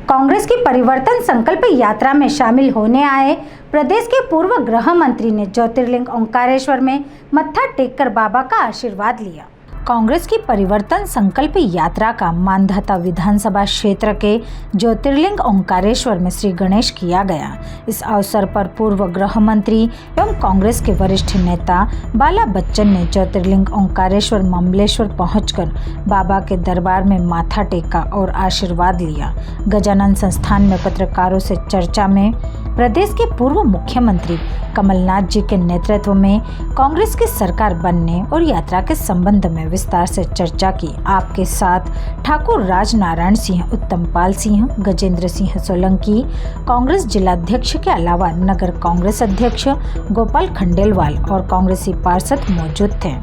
कांग्रेस की परिवर्तन संकल्प यात्रा में शामिल होने आए प्रदेश के पूर्व गृह मंत्री ने ज्योतिर्लिंग ओंकारेश्वर में मत्था टेककर बाबा का आशीर्वाद लिया। कांग्रेस की परिवर्तन संकल्प यात्रा का मानधाता विधानसभा क्षेत्र के ज्योतिर्लिंग ओंकारेश्वर में श्री गणेश किया गया। इस अवसर पर पूर्व गृह मंत्री एवं कांग्रेस के वरिष्ठ नेता बाला बच्चन ने ज्योतिर्लिंग ओंकारेश्वर ममलेश्वर पहुंचकर बाबा के दरबार में माथा टेका और आशीर्वाद लिया। गजानन संस्थान में पत्रकारों से चर्चा में प्रदेश के पूर्व मुख्यमंत्री कमलनाथ जी के नेतृत्व में कांग्रेस की सरकार बनने और यात्रा के संबंध में विस्तार से चर्चा की। आपके साथ ठाकुर राजनारायण सिंह, उत्तम पाल सिंह, गजेंद्र सिंह सोलंकी, कांग्रेस जिलाध्यक्ष के अलावा नगर कांग्रेस अध्यक्ष गोपाल खंडेलवाल और कांग्रेसी पार्षद मौजूद थे।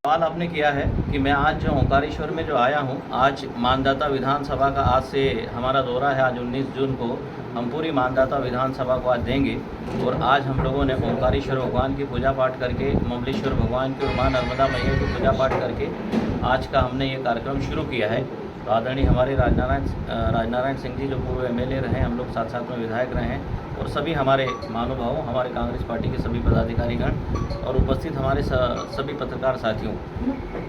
सवाल आपने किया है कि मैं आज ओंकारेश्वर में जो आया हूं, आज मानदाता विधानसभा का आज से हमारा दौरा है। आज 19 जून को हम पूरी मानदाता विधानसभा को आज देंगे और आज हम लोगों ने ओंकारेश्वर भगवान की पूजा पाठ करके, ममलेश्वर भगवान की और माँ नर्मदा मैया की पूजा पाठ करके आज का हमने ये कार्यक्रम शुरू किया है। तो आदरणीय हमारे राजनारायण सिंह जी जो पूर्व एमएलए रहे, हम लोग साथ साथ में विधायक रहे हैं, और सभी हमारे महानुभावों, हमारे कांग्रेस पार्टी के सभी पदाधिकारीगण और उपस्थित हमारे सभी पत्रकार साथियों,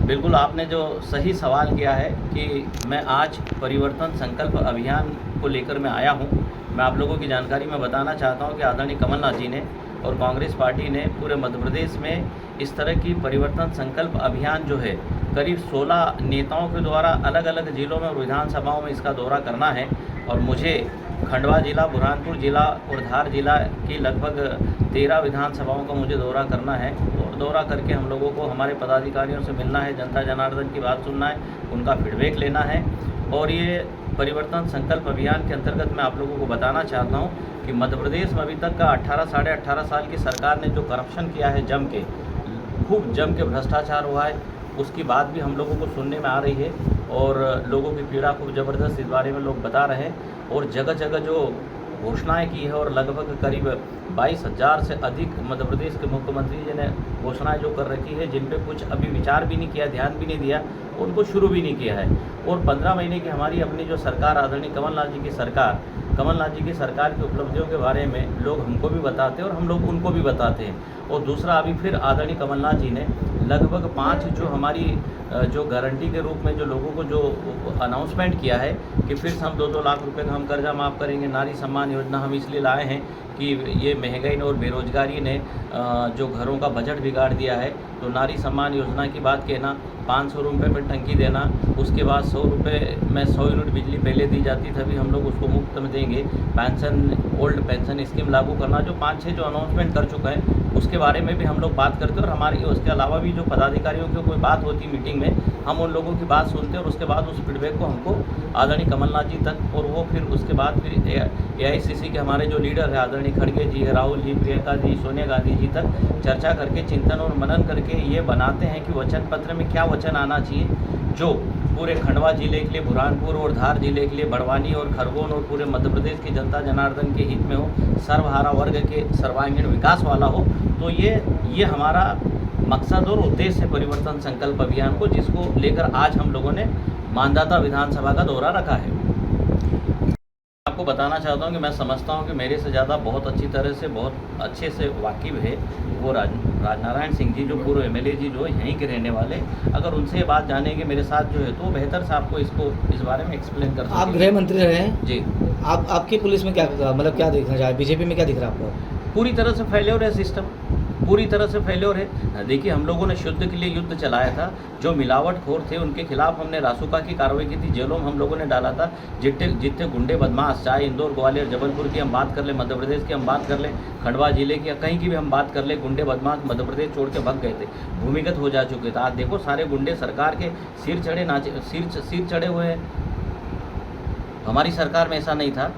बिल्कुल आपने जो सही सवाल किया है कि मैं आज परिवर्तन संकल्प अभियान को लेकर मैं आया हूं। मैं आप लोगों की जानकारी में बताना चाहता हूं कि आदरणीय कमलनाथ जी ने और कांग्रेस पार्टी ने पूरे मध्य प्रदेश में इस तरह की परिवर्तन संकल्प अभियान जो है करीब 16 नेताओं के द्वारा अलग अलग जिलों में और विधानसभाओं में इसका दौरा करना है। और मुझे खंडवा जिला, बुरहानपुर जिला और धार जिला की लगभग 13 विधानसभाओं का मुझे दौरा करना है और दौरा करके हम लोगों को हमारे पदाधिकारियों से मिलना है, जनता जनार्दन की बात सुनना है, उनका फीडबैक लेना है। और ये परिवर्तन संकल्प अभियान के अंतर्गत मैं आप लोगों को बताना चाहता हूँ कि मध्य प्रदेश में अभी तक का 18 साल की सरकार ने जो करप्शन किया है, खूब जम के भ्रष्टाचार हुआ है, उसकी बात भी हम लोगों को सुनने में आ रही है और लोगों की पीड़ा खूब ज़बरदस्त इस बारे में लोग बता रहे हैं। और जगह जगह जो घोषणाएं की है और लगभग करीब 22,000 से अधिक मध्य प्रदेश के मुख्यमंत्री जी ने घोषणाएं जो कर रखी है, जिन पे कुछ अभी विचार भी नहीं किया, ध्यान भी नहीं दिया, उनको शुरू भी नहीं किया है। और 15 महीने की हमारी अपनी जो सरकार, आदरणीय कमलनाथ जी की सरकार की उपलब्धियों के बारे में लोग हमको भी बताते हैं और हम लोग उनको भी बताते हैं। और दूसरा, अभी फिर आदरणीय कमलनाथ जी ने लगभग 5 जो हमारी जो गारंटी के रूप में जो लोगों को जो अनाउंसमेंट किया है कि फिर से हम 2-2 लाख रुपए का हम कर्जा माफ़ करेंगे। नारी सम्मान योजना हम इसलिए लाए हैं कि ये महंगाई और बेरोजगारी ने जो घरों का बजट बिगाड़ दिया है। तो नारी सम्मान योजना की बात कहना, 500 रुपये पर टंकी देना, उसके बाद 100 रुपये में 100 यूनिट बिजली पहले दी जाती थी, अभी हम लोग उसको मुफ्त में देंगे। ओल्ड पेंशन स्कीम लागू करना, जो 5-6 जो अनाउंसमेंट कर चुका है, उसके बारे में भी हम लोग बात करते हैं। और हमारे उसके अलावा भी जो पदाधिकारियों की कोई बात होती मीटिंग में, हम उन लोगों की बात सुनते हैं और उसके बाद उस फीडबैक को हमको आदरणीय कमलनाथ जी तक, और वो फिर उसके बाद फिर AICC के हमारे जो लीडर है आदरणीय खड़गे जी, राहुल जी, प्रियंका जी, सोनिया गांधी जी तक चर्चा करके, चिंतन और मनन करके ये बनाते हैं कि वचन पत्र में क्या वचन आना चाहिए जो पूरे खंडवा जिले के लिए, बुरहानपुर और धार जिले के लिए, बड़वानी और खरगोन और पूरे मध्य प्रदेश की जनता जनार्दन के हित में हो, सर्वहारा वर्ग के सर्वांगीण विकास वाला हो। तो ये हमारा मकसद और उद्देश्य है परिवर्तन संकल्प अभियान को, जिसको लेकर आज हम लोगों ने मानदाता विधानसभा का दौरा रखा है। आपको बताना चाहता हूं कि मैं समझता हूं कि मेरे से ज़्यादा बहुत अच्छी तरह से, बहुत अच्छे से वाकिफ़ है वो राजनारायण सिंह जी जो पूर्व एमएलए जी जो यहीं के रहने वाले, अगर उनसे ये बात जानेंगे मेरे साथ जो है तो बेहतर से आपको इस बारे में एक्सप्लेन कर सकते हैं। आप गृह मंत्री रहे हैं जी, आपकी पुलिस में क्या, मतलब क्या देखना चाहिए, बीजेपी में क्या दिख रहा है आपको? पूरी तरह से फेल्योर है सिस्टम, पूरी तरह से फेल्योर है। देखिए, हम लोगों ने शुद्ध के लिए युद्ध चलाया था, जो मिलावटखोर थे उनके खिलाफ हमने रासुका की कार्रवाई की थी, जेलों में हम लोगों ने डाला था। जितने गुंडे बदमाश, चाहे इंदौर, ग्वालियर, जबलपुर की हम बात कर ले, मध्य प्रदेश की हम बात कर ले, खंडवा जिले की या कहीं की भी हम बात कर ले, गुंडे बदमाश मध्य प्रदेश छोड़ के भग गए थे, भूमिगत हो जा चुके थे। आज देखो सारे गुंडे सरकार के सिर चढ़े हुए हैं। हमारी सरकार में ऐसा नहीं था।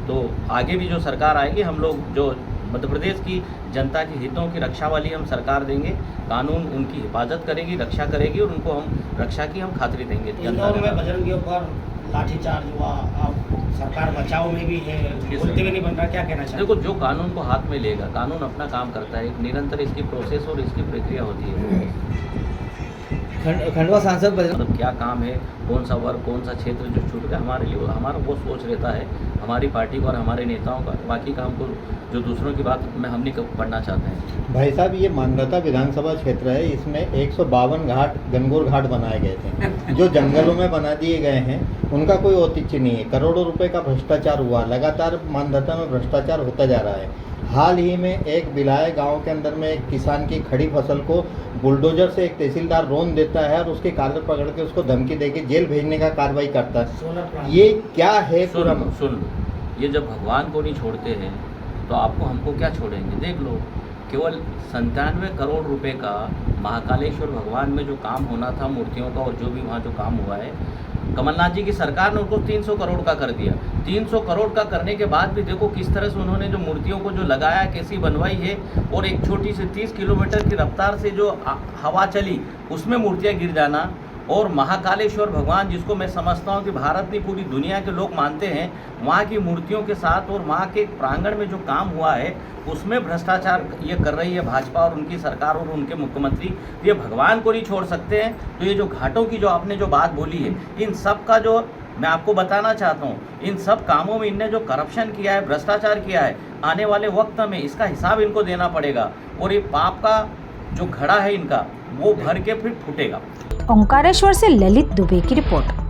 तो आगे भी जो सरकार आएगी, हम लोग जो मध्य प्रदेश की जनता के हितों की रक्षा वाली हम सरकार देंगे, कानून उनकी हिफाजत करेगी, रक्षा करेगी और उनको हम रक्षा की हम खातिरी देंगे। इंदौर में बजरंग के ऊपर लाठीचार्ज हुआ, अब सरकार बचाव में भी है, बोलते भी नहीं बन रहा, क्या कहना चाहिए? देखो, जो कानून को हाथ में लेगा, कानून अपना काम करता है, निरंतर इसकी प्रोसेस और इसकी प्रक्रिया होती है। खंडवा सांसद मतलब क्या काम है, कौन सा वर्ग, कौन सा क्षेत्र जो छूट गया हमारे लिए, हमारा वो सोच रहता है हमारी पार्टी का और हमारे नेताओं का। बाकी का हमको जो दूसरों की बात में हम नहीं पढ़ना चाहते हैं। भाई साहब, ये मानदाता विधानसभा क्षेत्र है, इसमें 152 घाट गनगौर घाट बनाए गए थे जो जंगलों में बना दिए गए हैं, उनका कोई औचित्य नहीं है। करोड़ों रुपए का भ्रष्टाचार हुआ, लगातार मानदाता में भ्रष्टाचार होता जा रहा है। हाल ही में एक बिलाय गांव के अंदर में एक किसान की खड़ी फसल को बुलडोजर से एक तहसीलदार रोन देता है और उसके कागज पकड़ के उसको धमकी देके जेल भेजने का कार्रवाई करता है। सोलर प्लांट ये क्या है? सुन, ये जब भगवान को नहीं छोड़ते हैं तो आपको हमको क्या छोड़ेंगे? देख लो, केवल 97 करोड़ रुपए का महाकालेश्वर भगवान में जो काम होना था मूर्तियों का और जो भी वहाँ जो काम हुआ है, कमलनाथ जी की सरकार ने उनको 300 करोड़ का कर दिया। 300 करोड़ का करने के बाद भी देखो किस तरह से उन्होंने जो मूर्तियों को जो लगाया, कैसी बनवाई है, और एक छोटी सी 30 किलोमीटर की रफ्तार से जो हवा चली उसमें मूर्तियाँ गिर जाना। और महाकालेश्वर भगवान, जिसको मैं समझता हूँ कि भारत नहीं पूरी दुनिया के लोग मानते हैं, वहाँ की मूर्तियों के साथ और वहाँ के प्रांगण में जो काम हुआ है उसमें भ्रष्टाचार ये कर रही है भाजपा और उनकी सरकार और उनके मुख्यमंत्री। ये भगवान को नहीं छोड़ सकते हैं। तो ये जो घाटों की जो आपने जो बात बोली है, इन सब का जो मैं आपको बताना चाहता हूँ, इन सब कामों में इनने जो करप्शन किया है, भ्रष्टाचार किया है, आने वाले वक्त में इसका हिसाब इनको देना पड़ेगा और ये पाप का जो घड़ा है इनका वो भर के फिर फूटेगा। ओंकारेश्वर से ललित दुबे की रिपोर्ट।